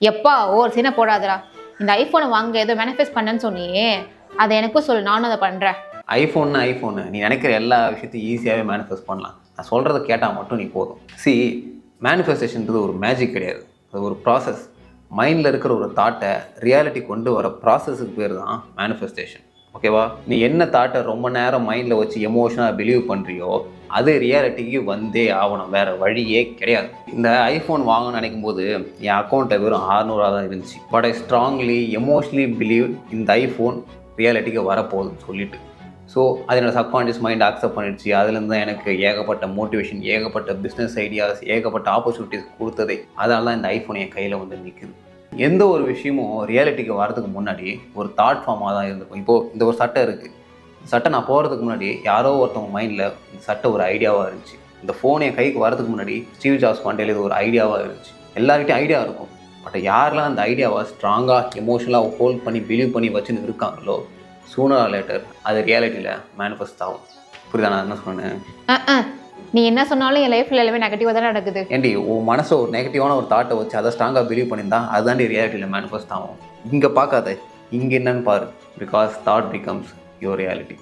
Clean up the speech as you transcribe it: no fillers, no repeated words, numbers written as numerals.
எப்பா ஒரு சீனை போடாதடா. இந்த ஐஃபோனை வாங்க ஏதோ மேனிஃபெஸ்ட் பண்ணேன்னு சொன்னியே, அதை எனக்கும் சொல்லு, நானும் அதை பண்ணுறேன். ஐஃபோனு நீ நினைக்கிற எல்லா விஷயத்தையும் ஈஸியாகவே மேனிஃபெஸ்ட் பண்ணலாம். நான் சொல்கிறத கேட்டால் மட்டும் நீ போதும். மேனிஃபெஸ்டேஷன்றது ஒரு மேஜிக் கிடையாது, அது ஒரு ப்ராசஸ். மைண்டில் இருக்கிற ஒரு தாட்டை ரியாலிட்டி கொண்டு வர ப்ராசஸுக்கு பேர் தான் மேனிஃபெஸ்டேஷன். ஓகேவா? நீ என்ன தாட்டை ரொம்ப நேரம் மைண்டில் வச்சு எமோஷனாக பிலீவ் பண்ணுறியோ அது ரியாலிட்டிக்கு வந்தே ஆகணும், வேறு வழியே கிடையாது. இந்த ஐஃபோன் வாங்கணும்னு நினைக்கும் போது என் அக்கௌண்ட்டில் வெறும் 600 தான் இருந்துச்சு. But I strongly emotionally believe இந்த ஐஃபோன் ரியாலிட்டிக்கு வரப்போகுதுன்னு சொல்லிட்டு. ஸோ அது என்னோடய சப்கான்ஷியஸ் மைண்ட் அக்செப்ட் பண்ணிடுச்சு. அதுலேருந்து தான் எனக்கு ஏகப்பட்ட மோட்டிவேஷன், ஏகப்பட்ட பிஸ்னஸ் ஐடியாஸ், ஏகப்பட்ட ஆப்பர்ச்சுனிட்டிஸ் கொடுத்ததே. அதனால தான் இந்த ஐஃபோன் என் கையில் வந்து நிற்குது. எந்த ஒரு விஷயமும் ரியாலிட்டிக்கு வரதுக்கு முன்னாடி ஒரு தாட் ஃபார்மாக தான் இருந்திருக்கும். இப்போது இந்த ஒரு சட்டை இருக்குது, சட்டை நான் போகிறதுக்கு முன்னாடி யாரோ ஒருத்தவங்க மைண்டில் இந்த சட்டை ஒரு ஐடியாவாக இருந்துச்சு. இந்த ஃபோன் என் கைக்கு வரதுக்கு முன்னாடி ஸ்டீவ் ஜாப்ஸ் மண்டையில் இது ஒரு ஐடியாவாக இருந்துச்சு. எல்லார்கிட்டையும் ஐடியா இருக்கும். பட் யாரெல்லாம் அந்த ஐடியாவை ஸ்ட்ராங்காக எமோஷனலாக ஹோல்ட் பண்ணி பிலீவ் பண்ணி வச்சுன்னு இருக்காங்களோ சூனர் ஆர் லேட்டர் அது ரியாலிட்டியில் மேனிஃபெஸ்ட் ஆகும். புரியுதா நான் என்ன சொன்னேன்? நீ என்ன சொன்னாலும் என் லைஃப்பில் எல்லாமே நெகட்டிவாக தான் நடக்குது. ஏண்டி உன் மனசை ஒரு நெகட்டிவான ஒரு தாட்டை வச்சு அதை ஸ்ட்ராங்காக பிலீவ் பண்ணியிருந்தா அதுதாண்டி ரியாலிட்டியில் மேனிஃபெஸ்ட் ஆகும். இங்கே பார்க்காத, இங்கே என்னன்னு பாரு. Because thought becomes your reality.